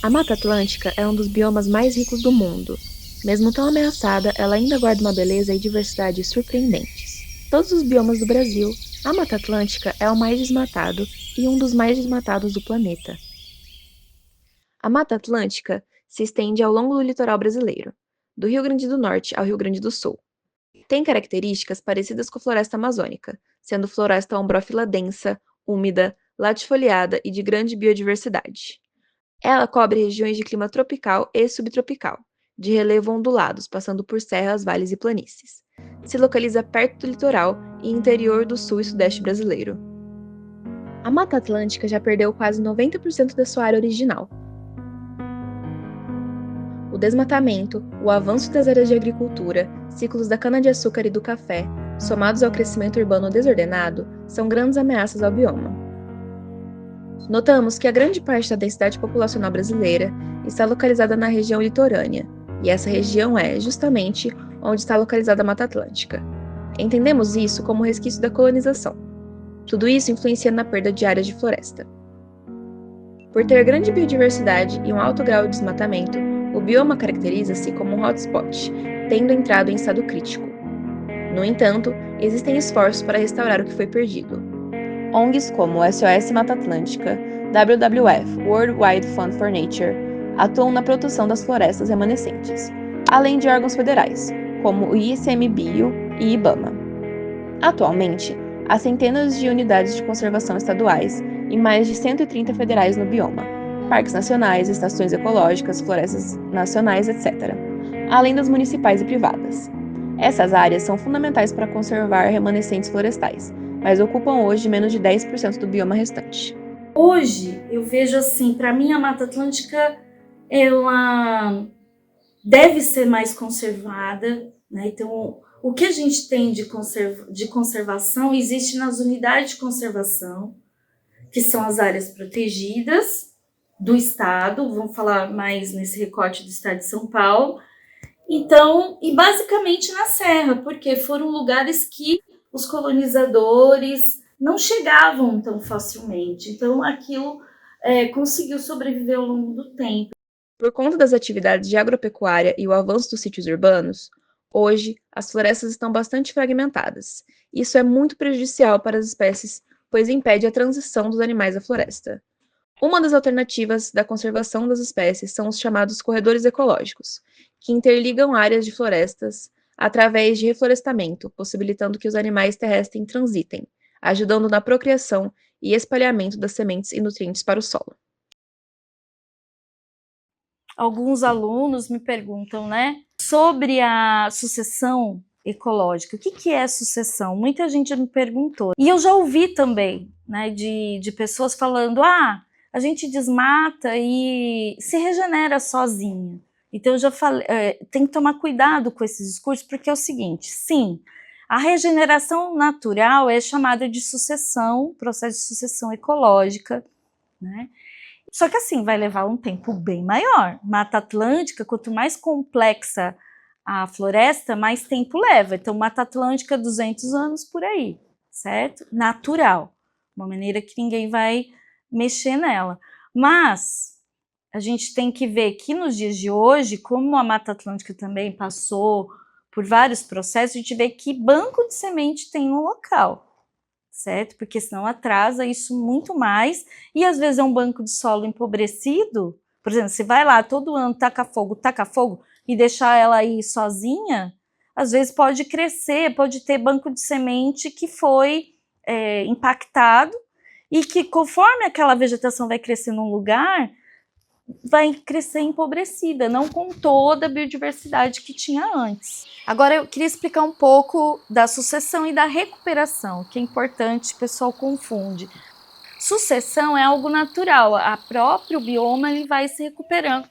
A Mata Atlântica é um dos biomas mais ricos do mundo. Mesmo tão ameaçada, ela ainda guarda uma beleza e diversidade surpreendentes. Todos os biomas do Brasil, a Mata Atlântica é o mais desmatado e um dos mais desmatados do planeta. A Mata Atlântica se estende ao longo do litoral brasileiro, do Rio Grande do Norte ao Rio Grande do Sul. Tem características parecidas com a floresta amazônica, sendo floresta ombrófila densa, úmida, latifoliada e de grande biodiversidade. Ela cobre regiões de clima tropical e subtropical, de relevo ondulados, passando por serras, vales e planícies. Se localiza perto do litoral e interior do sul e sudeste brasileiro. A Mata Atlântica já perdeu quase 90% da sua área original. O desmatamento, o avanço das áreas de agricultura, ciclos da cana-de-açúcar e do café, somados ao crescimento urbano desordenado, são grandes ameaças ao bioma. Notamos que a grande parte da densidade populacional brasileira está localizada na região litorânea, e essa região é, justamente, onde está localizada a Mata Atlântica. Entendemos isso como resquício da colonização. Tudo isso influencia na perda de áreas de floresta. Por ter grande biodiversidade e um alto grau de desmatamento, o bioma caracteriza-se como um hotspot, tendo entrado em estado crítico. No entanto, existem esforços para restaurar o que foi perdido. ONGs como o SOS Mata Atlântica, WWF, World Wide Fund for Nature, atuam na proteção das florestas remanescentes, além de órgãos federais, como o ICMBio e IBAMA. Atualmente, há centenas de unidades de conservação estaduais e mais de 130 federais no bioma, parques nacionais, estações ecológicas, florestas nacionais, etc., além das municipais e privadas. Essas áreas são fundamentais para conservar remanescentes florestais, mas ocupam hoje menos de 10% do bioma restante. Hoje, eu vejo assim, para mim a Mata Atlântica, ela deve ser mais conservada, né? Então, o que a gente tem de conservação existe nas unidades de conservação, que são as áreas protegidas do Estado, vamos falar mais nesse recorte do Estado de São Paulo. Então, e basicamente na Serra, porque foram lugares que os colonizadores não chegavam tão facilmente. Então, aquilo conseguiu sobreviver ao longo do tempo. Por conta das atividades de agropecuária e o avanço dos sítios urbanos, hoje as florestas estão bastante fragmentadas. Isso é muito prejudicial para as espécies, pois impede a transição dos animais à floresta. Uma das alternativas da conservação das espécies são os chamados corredores ecológicos, que interligam áreas de florestas através de reflorestamento, possibilitando que os animais terrestres transitem, ajudando na procriação e espalhamento das sementes e nutrientes para o solo. Alguns alunos me perguntam, né, sobre a sucessão ecológica. O que é sucessão? Muita gente me perguntou. E eu já ouvi também, né, de pessoas falando, a gente desmata e se regenera sozinha. Então eu já falei, tem que tomar cuidado com esses discursos, porque é o seguinte, sim, a regeneração natural é chamada de sucessão, processo de sucessão ecológica, né? Só que assim, vai levar um tempo bem maior. Mata Atlântica, quanto mais complexa a floresta, mais tempo leva. Então, Mata Atlântica, 200 anos por aí, certo? Natural. Uma maneira que ninguém vai mexer nela. Mas a gente tem que ver que nos dias de hoje, como a Mata Atlântica também passou por vários processos, a gente vê que banco de semente tem no local, certo? Porque senão atrasa isso muito mais, e às vezes é um banco de solo empobrecido. Por exemplo, você vai lá todo ano, taca fogo, e deixar ela aí sozinha, às vezes pode crescer, pode ter banco de semente que foi impactado, e que conforme aquela vegetação vai crescer num lugar, vai crescer empobrecida, não com toda a biodiversidade que tinha antes. Agora eu queria explicar um pouco da sucessão e da recuperação, que é importante, o pessoal confunde. Sucessão é algo natural, a próprio bioma ele vai se recuperando.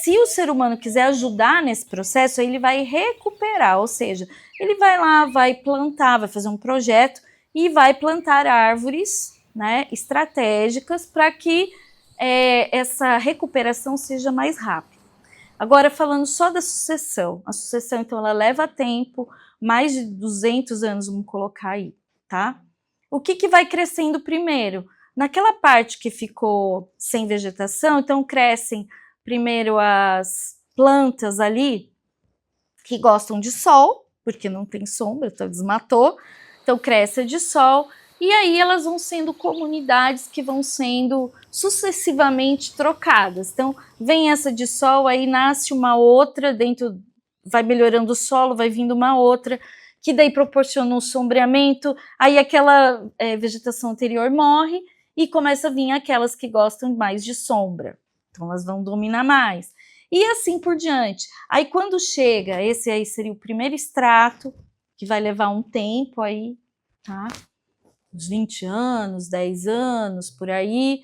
Se o ser humano quiser ajudar nesse processo, ele vai recuperar, ou seja, ele vai lá, vai plantar, vai fazer um projeto e vai plantar árvores, né, estratégicas para que essa recuperação seja mais rápida. Agora, falando só da sucessão, a sucessão, então, ela leva tempo, mais de 200 anos, vamos colocar aí, tá? O que vai crescendo primeiro? naquela parte que ficou sem vegetação, então crescem primeiro as plantas ali que gostam de sol, porque não tem sombra, então desmatou, então cresce de sol, e aí elas vão sendo comunidades que vão sendo sucessivamente trocadas. Então vem essa de sol, aí nasce uma outra, dentro vai melhorando o solo, vai vindo uma outra, que daí proporciona um sombreamento, aí aquela vegetação anterior morre e começa a vir aquelas que gostam mais de sombra. Então elas vão dominar mais. E assim por diante. Aí quando chega, esse aí seria o primeiro estrato, que vai levar um tempo aí, tá? Uns 20 anos, 10 anos, por aí.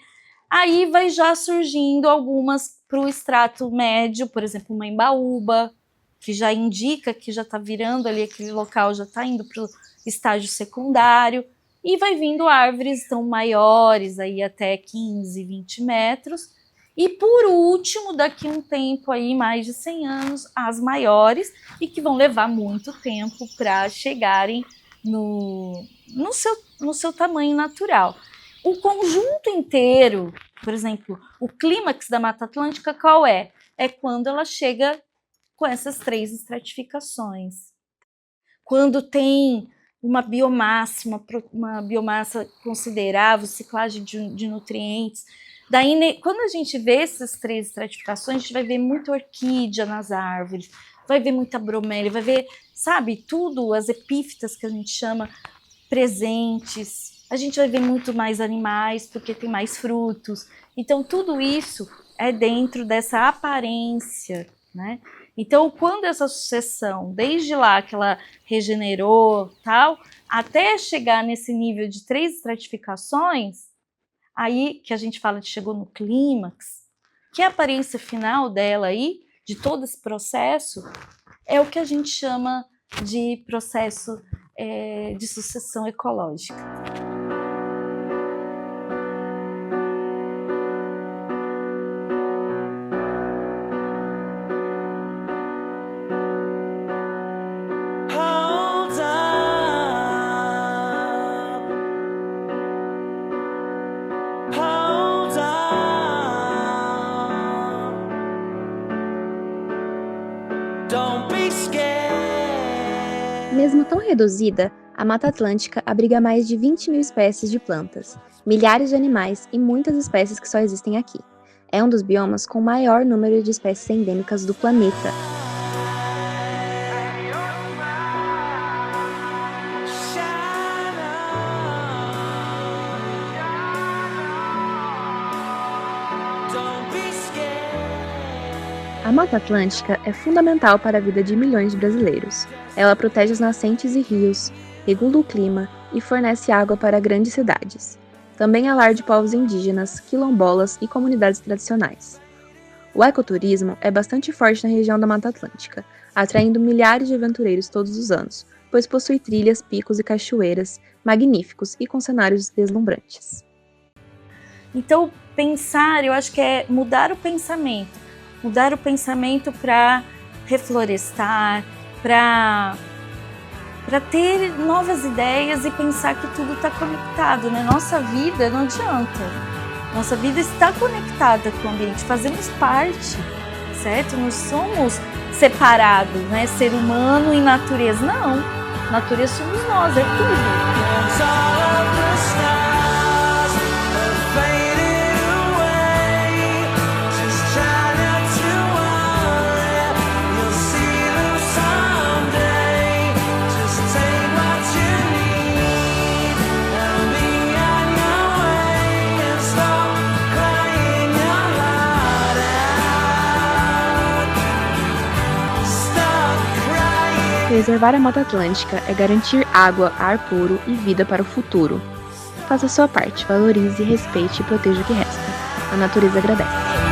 Aí vai já surgindo algumas para o estrato médio, por exemplo, uma embaúba, que já indica que já está virando ali, aquele local já está indo para o estágio secundário, e vai vindo árvores tão maiores, aí até 15, 20 metros, e por último, daqui a um tempo aí, mais de 100 anos, as maiores, e que vão levar muito tempo para chegarem no seu tamanho natural. O conjunto inteiro, por exemplo, o clímax da Mata Atlântica qual é? É quando ela chega com essas 3 estratificações. Quando tem uma biomassa considerável, ciclagem de nutrientes. Daí, quando a gente vê essas 3 estratificações, a gente vai ver muita orquídea nas árvores, vai ver muita bromélia, vai ver, sabe, tudo, as epífitas que a gente chama, presentes. A gente vai ver muito mais animais, porque tem mais frutos. Então, tudo isso é dentro dessa aparência, né? Então, quando essa sucessão, desde lá que ela regenerou, tal, até chegar nesse nível de 3 estratificações, aí que a gente fala de chegou no clímax, que a aparência final dela aí, de todo esse processo, é o que a gente chama de processo de sucessão ecológica. Mesmo tão reduzida, a Mata Atlântica abriga mais de 20 mil espécies de plantas, milhares de animais e muitas espécies que só existem aqui. É um dos biomas com maior número de espécies endêmicas do planeta. A Mata Atlântica é fundamental para a vida de milhões de brasileiros. Ela protege as nascentes e rios, regula o clima e fornece água para grandes cidades. Também é lar de povos indígenas, quilombolas e comunidades tradicionais. O ecoturismo é bastante forte na região da Mata Atlântica, atraindo milhares de aventureiros todos os anos, pois possui trilhas, picos e cachoeiras magníficos e com cenários deslumbrantes. Então, pensar, eu acho que é mudar o pensamento para reflorestar, para ter novas ideias e pensar que tudo está conectado, né? Nossa vida não adianta. Nossa vida está conectada com o ambiente, fazemos parte, certo? Não somos separados, né? Ser humano e natureza, não. Natureza somos nós, é tudo. Preservar a Mata Atlântica é garantir água, ar puro e vida para o futuro. Faça a sua parte, valorize, respeite e proteja o que resta. A natureza agradece.